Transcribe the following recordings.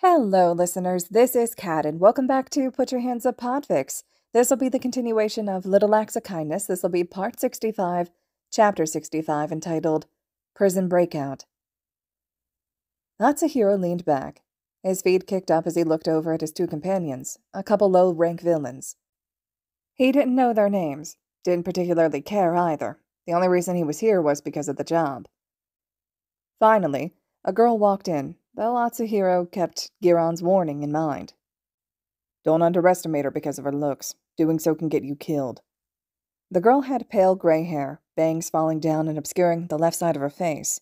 Hello, listeners. This is Kat, and welcome back to Put Your Hands Up Podfix. This will be the continuation of Little Acts of Kindness. This will be Part 65, Chapter 65, entitled Prison Breakout. Atsuhiro leaned back. His feet kicked up as he looked over at his two companions, a couple low-rank villains. He didn't know their names, didn't particularly care either. The only reason he was here was because of the job. Finally, a girl walked in, though Atsuhiro kept Giron's warning in mind. Don't underestimate her because of her looks. Doing so can get you killed. The girl had pale gray hair, bangs falling down and obscuring the left side of her face.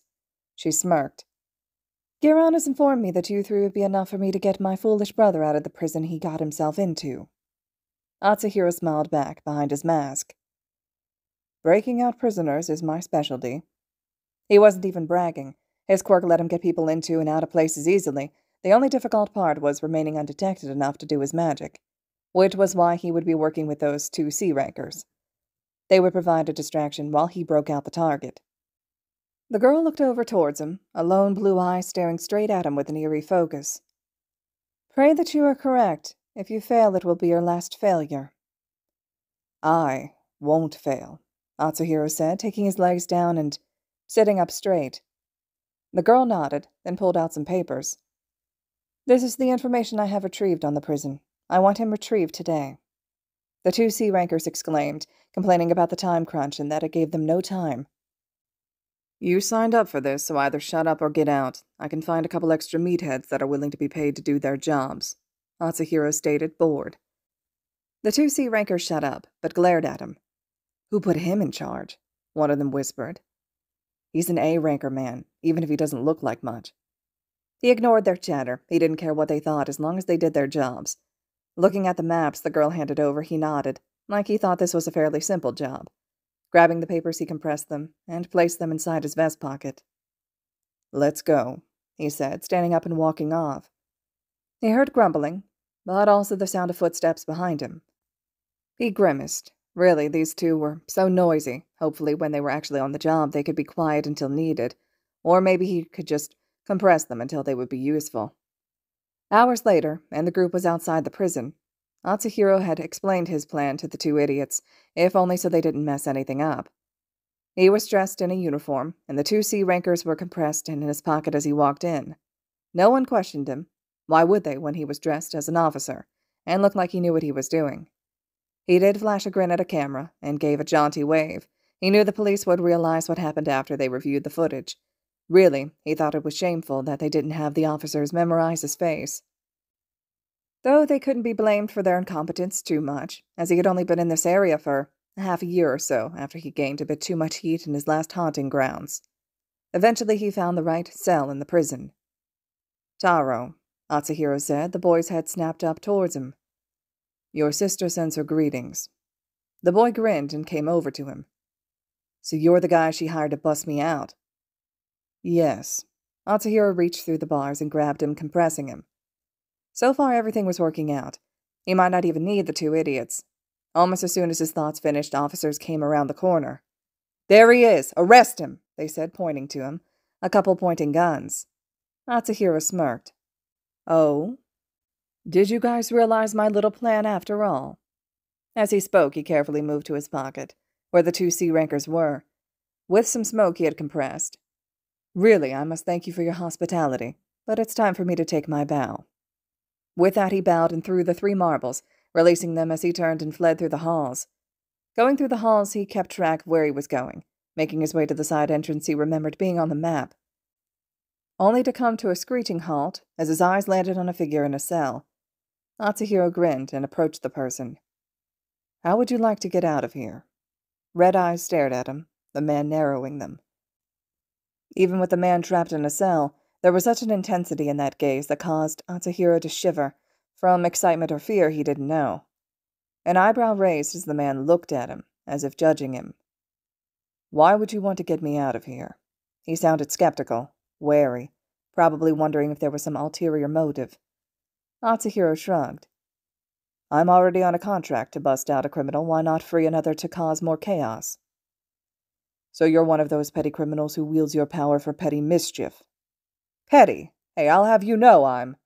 She smirked. Giron has informed me that you three would be enough for me to get my foolish brother out of the prison he got himself into. Atsuhiro smiled back behind his mask. Breaking out prisoners is my specialty. He wasn't even bragging. His quirk let him get people into and out of places easily. The only difficult part was remaining undetected enough to do his magic, which was why he would be working with those two C-rankers. They would provide a distraction while he broke out the target. The girl looked over towards him, a lone blue eye staring straight at him with an eerie focus. Pray that you are correct. If you fail, it will be your last failure. I won't fail, Atsuhiro said, taking his legs down and sitting up straight. The girl nodded, then pulled out some papers. This is the information I have retrieved on the prison. I want him retrieved today. The two C-rankers exclaimed, complaining about the time crunch and that it gave them no time. You signed up for this, so either shut up or get out. I can find a couple extra meatheads that are willing to be paid to do their jobs, Atsuhiro stated, bored. The two C-rankers shut up, but glared at him. Who put him in charge? One of them whispered. He's an A-ranker man, even if he doesn't look like much. He ignored their chatter. He didn't care what they thought as long as they did their jobs. Looking at the maps the girl handed over, he nodded, like he thought this was a fairly simple job. Grabbing the papers, he compressed them and placed them inside his vest pocket. Let's go, he said, standing up and walking off. He heard grumbling, but also the sound of footsteps behind him. He grimaced. Really, these two were so noisy. Hopefully, when they were actually on the job, they could be quiet until needed. Or maybe he could just compress them until they would be useful. Hours later, and the group was outside the prison. Atsuhiro had explained his plan to the two idiots, if only so they didn't mess anything up. He was dressed in a uniform, and the two C-rankers were compressed in his pocket as he walked in. No one questioned him. Why would they when he was dressed as an officer, and looked like he knew what he was doing? He did flash a grin at a camera, and gave a jaunty wave. He knew the police would realize what happened after they reviewed the footage. Really, he thought it was shameful that they didn't have the officers memorize his face. Though they couldn't be blamed for their incompetence too much, as he had only been in this area for half a year or so after he gained a bit too much heat in his last haunting grounds. Eventually he found the right cell in the prison. Taro, Atsuhiro said, the boy's head snapped up towards him. Your sister sends her greetings. The boy grinned and came over to him. So you're the guy she hired to bust me out? Yes. Atsuhiro reached through the bars and grabbed him, compressing him. So far, everything was working out. He might not even need the two idiots. Almost as soon as his thoughts finished, officers came around the corner. There he is! Arrest him! They said, pointing to him, a couple pointing guns. Atsuhiro smirked. Oh? Did you guys realize my little plan after all? As he spoke, he carefully moved to his pocket, where the two C-rankers were. With some smoke he had compressed. Really, I must thank you for your hospitality, but it's time for me to take my bow. With that, he bowed and threw the 3 marbles, releasing them as he turned and fled through the halls. Going through the halls, he kept track of where he was going, making his way to the side entrance he remembered being on the map. Only to come to a screeching halt as his eyes landed on a figure in a cell. Atsuhiro grinned and approached the person. How would you like to get out of here? Red eyes stared at him, the man narrowing them. Even with the man trapped in a cell, there was such an intensity in that gaze that caused Atsuhiro to shiver, from excitement or fear he didn't know. An eyebrow raised as the man looked at him, as if judging him. Why would you want to get me out of here? He sounded skeptical, wary, probably wondering if there was some ulterior motive. Atsuhiro shrugged. I'm already on a contract to bust out a criminal, why not free another to cause more chaos? So you're one of those petty criminals who wields your power for petty mischief. Petty? Hey, I'll have you know I'm...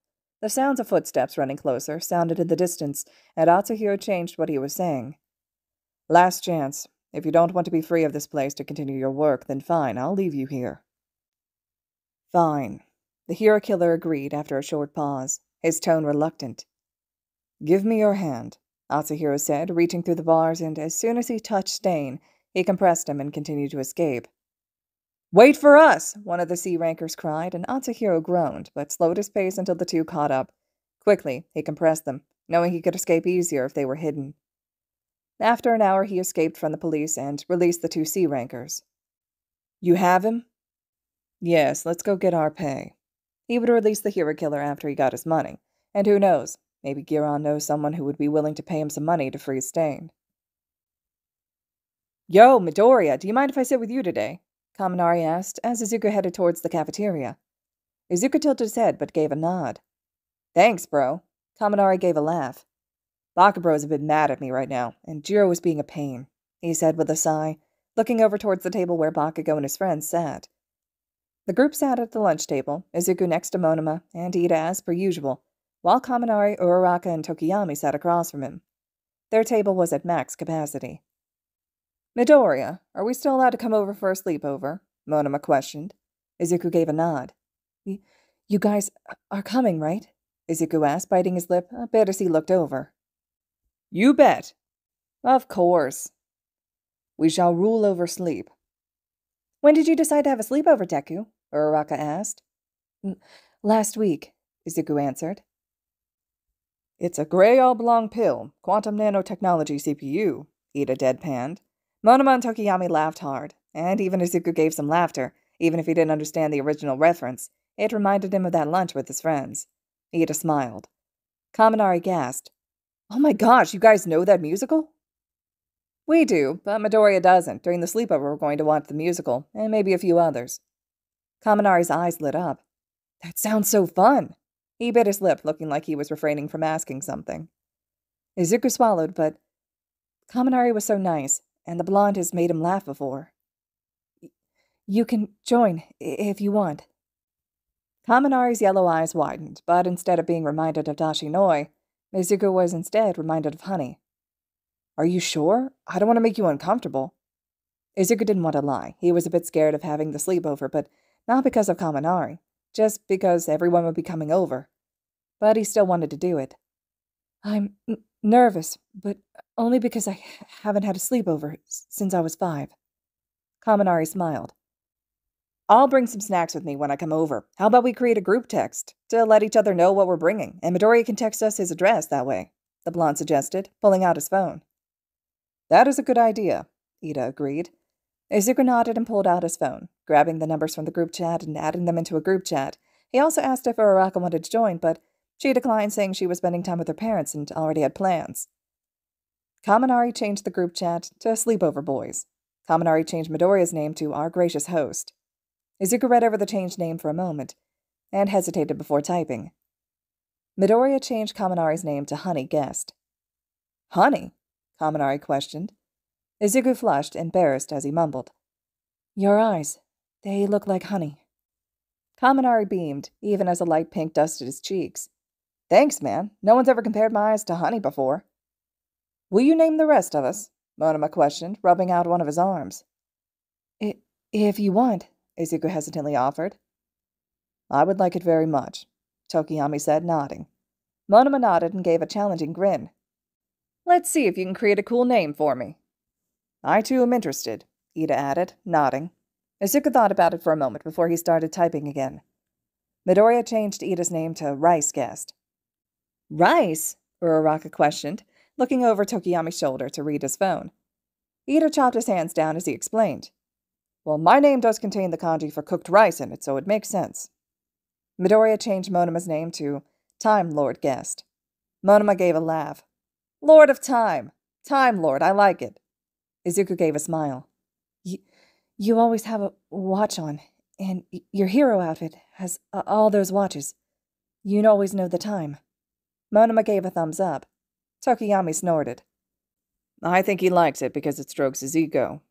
The sounds of footsteps running closer sounded in the distance, and Atsuhiro changed what he was saying. Last chance. If you don't want to be free of this place to continue your work, then fine, I'll leave you here. Fine. The hero killer agreed after a short pause, his tone reluctant. Give me your hand, Atsuhiro said, reaching through the bars, and as soon as he touched Stain, he compressed him and continued to escape. Wait for us! One of the C-rankers cried, and Atsuhiro groaned, but slowed his pace until the two caught up. Quickly, he compressed them, knowing he could escape easier if they were hidden. After an hour, he escaped from the police and released the two C-rankers. You have him? Yes, let's go get our pay. He would release the hero killer after he got his money, and who knows, maybe Giron knows someone who would be willing to pay him some money to free Stain. Yo, Midoriya, do you mind if I sit with you today? Kaminari asked as Izuku headed towards the cafeteria. Izuku tilted his head but gave a nod. Thanks, bro. Kaminari gave a laugh. Bakabro's a bit mad at me right now, and Jiro was being a pain, he said with a sigh, looking over towards the table where Bakugo and his friends sat. The group sat at the lunch table, Izuku next to Monoma, and Ida as per usual, while Kaminari, Uraraka, and Tokiyami sat across from him. Their table was at max capacity. Midoriya, are we still allowed to come over for a sleepover? Monoma questioned. Izuku gave a nod. You guys are coming, right? Izuku asked, biting his lip a bit as he looked over. You bet. Of course. We shall rule over sleep. When did you decide to have a sleepover, Deku? Uraraka asked. Last week, Izuku answered. It's a gray oblong pill, quantum nanotechnology CPU, Ida deadpanned. Monoma and Tokiyami laughed hard, and even Izuku gave some laughter, even if he didn't understand the original reference. It reminded him of that lunch with his friends. Ida smiled. Kaminari gasped. Oh my gosh, you guys know that musical? We do, but Midoriya doesn't. During the sleepover, we're going to watch the musical, and maybe a few others. Kaminari's eyes lit up. That sounds so fun. He bit his lip, looking like he was refraining from asking something. Izuku swallowed, but Kaminari was so nice, and the blonde has made him laugh before. You can join, if you want. Kaminari's yellow eyes widened, but instead of being reminded of Dashinoi, Izuku was instead reminded of Honey. Are you sure? I don't want to make you uncomfortable. Izuku didn't want to lie. He was a bit scared of having the sleepover, but not because of Kaminari, just because everyone would be coming over. But he still wanted to do it. I'm nervous, but only because I haven't had a sleepover since I was 5. Kaminari smiled. I'll bring some snacks with me when I come over. How about we create a group text to let each other know what we're bringing, and Midoriya can text us his address that way, the blonde suggested, pulling out his phone. That is a good idea, Ida agreed. Izuku nodded and pulled out his phone, grabbing the numbers from the group chat and adding them into a group chat. He also asked if Uraraka wanted to join, but she declined, saying she was spending time with her parents and already had plans. Kaminari changed the group chat to Sleepover Boys. Kaminari changed Midoriya's name to Our Gracious Host. Izuku read over the changed name for a moment, and hesitated before typing. Midoriya changed Kaminari's name to Honey Guest. Honey? Kaminari questioned. Izuku flushed, embarrassed as he mumbled. Your eyes, they look like honey. Kaminari beamed, even as a light pink dusted his cheeks. Thanks, man. No one's ever compared my eyes to honey before. Will you name the rest of us? Monoma questioned, rubbing out one of his arms. If you want, Izuku hesitantly offered. I would like it very much, Tokiyami said, nodding. Monoma nodded and gave a challenging grin. Let's see if you can create a cool name for me. I too am interested, Ida added, nodding. Izuku thought about it for a moment before he started typing again. Midoriya changed Ida's name to Rice Guest. Rice? Uraraka questioned, looking over Tokiyami's shoulder to read his phone. Ida chopped his hands down as he explained. Well, my name does contain the kanji for cooked rice in it, so it makes sense. Midoriya changed Monoma's name to Time Lord Guest. Monoma gave a laugh. Lord of Time! Time Lord, I like it. Izuku gave a smile. You always have a watch on, and your hero outfit has all those watches. You always know the time. Monoma gave a thumbs up. Tokiyami snorted. I think he likes it because it strokes his ego.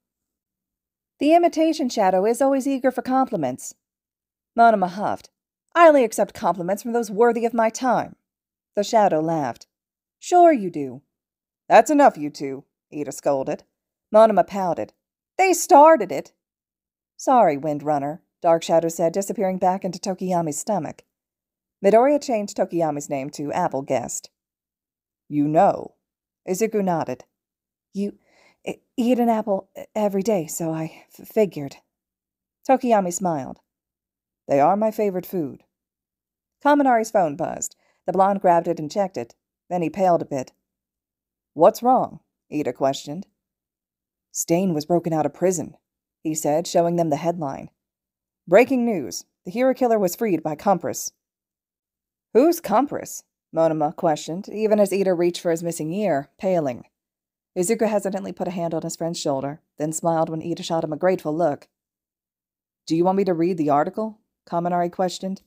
The imitation shadow is always eager for compliments. Monoma huffed. I only accept compliments from those worthy of my time. The shadow laughed. Sure you do. That's enough, you two, Ida scolded. Monoma pouted. They started it. Sorry, Windrunner, Dark Shadow said, disappearing back into Tokiyami's stomach. Midoriya changed Tokiyami's name to Apple Guest. You know. Izuku nodded. You eat an apple every day, so I figured. Tokiyami smiled. They are my favorite food. Kaminari's phone buzzed. The blonde grabbed it and checked it. Then he paled a bit. What's wrong? Ida questioned. Stain was broken out of prison, he said, showing them the headline. Breaking news. The hero killer was freed by Compress. Who's Compress? Monoma questioned, even as Ida reached for his missing ear, paling. Izuku hesitantly put a hand on his friend's shoulder, then smiled when Ida shot him a grateful look. Do you want me to read the article? Kaminari questioned.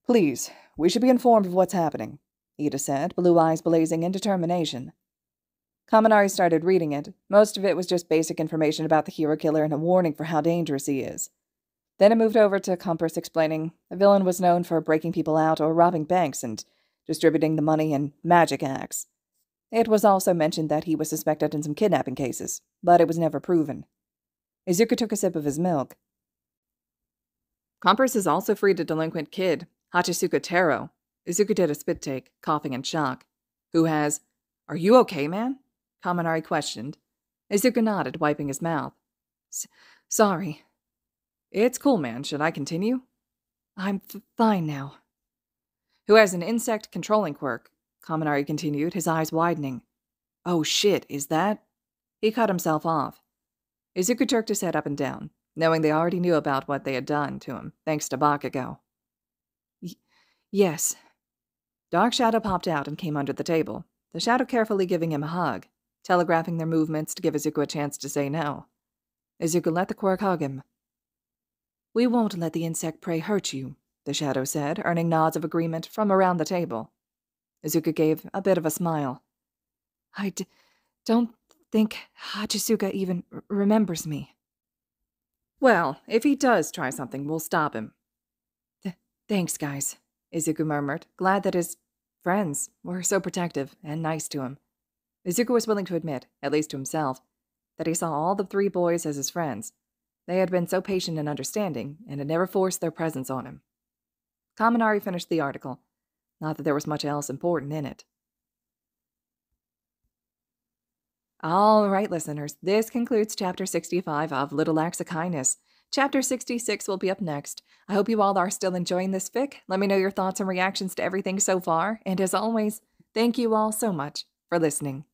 Please, we should be informed of what's happening, Ida said, blue eyes blazing in determination. Kaminari started reading it. Most of it was just basic information about the hero killer and a warning for how dangerous he is. Then it moved over to Compress explaining the villain was known for breaking people out or robbing banks and distributing the money in magic acts. It was also mentioned that he was suspected in some kidnapping cases, but it was never proven. Izuku took a sip of his milk. Compress has also freed a delinquent kid, Hachisuka Taro. Izuku did a spit take, coughing in shock. Who has... Are you okay, man? Kaminari questioned. Izuku nodded, wiping his mouth. Sorry. It's cool, man. Should I continue? I'm fine now. Who has an insect-controlling quirk, Kaminari continued, his eyes widening. Oh shit, is that? He cut himself off. Izuku jerked his head up and down, knowing they already knew about what they had done to him, thanks to Bakugo. Yes. Dark Shadow popped out and came under the table, the shadow carefully giving him a hug, telegraphing their movements to give Izuku a chance to say no. Izuku let the quirk hug him. We won't let the insect prey hurt you, the shadow said, earning nods of agreement from around the table. Izuku gave a bit of a smile. I don't think Hachisuka even remembers me. Well, if he does try something, we'll stop him. Thanks, guys, Izuku murmured, glad that his friends were so protective and nice to him. Izuku was willing to admit, at least to himself, that he saw all the three boys as his friends. They had been so patient and understanding, and had never forced their presence on him. Kaminari finished the article. Not that there was much else important in it. All right, listeners, this concludes Chapter 65 of Little Acts of Kindness. Chapter 66 will be up next. I hope you all are still enjoying this fic. Let me know your thoughts and reactions to everything so far, and as always, thank you all so much for listening.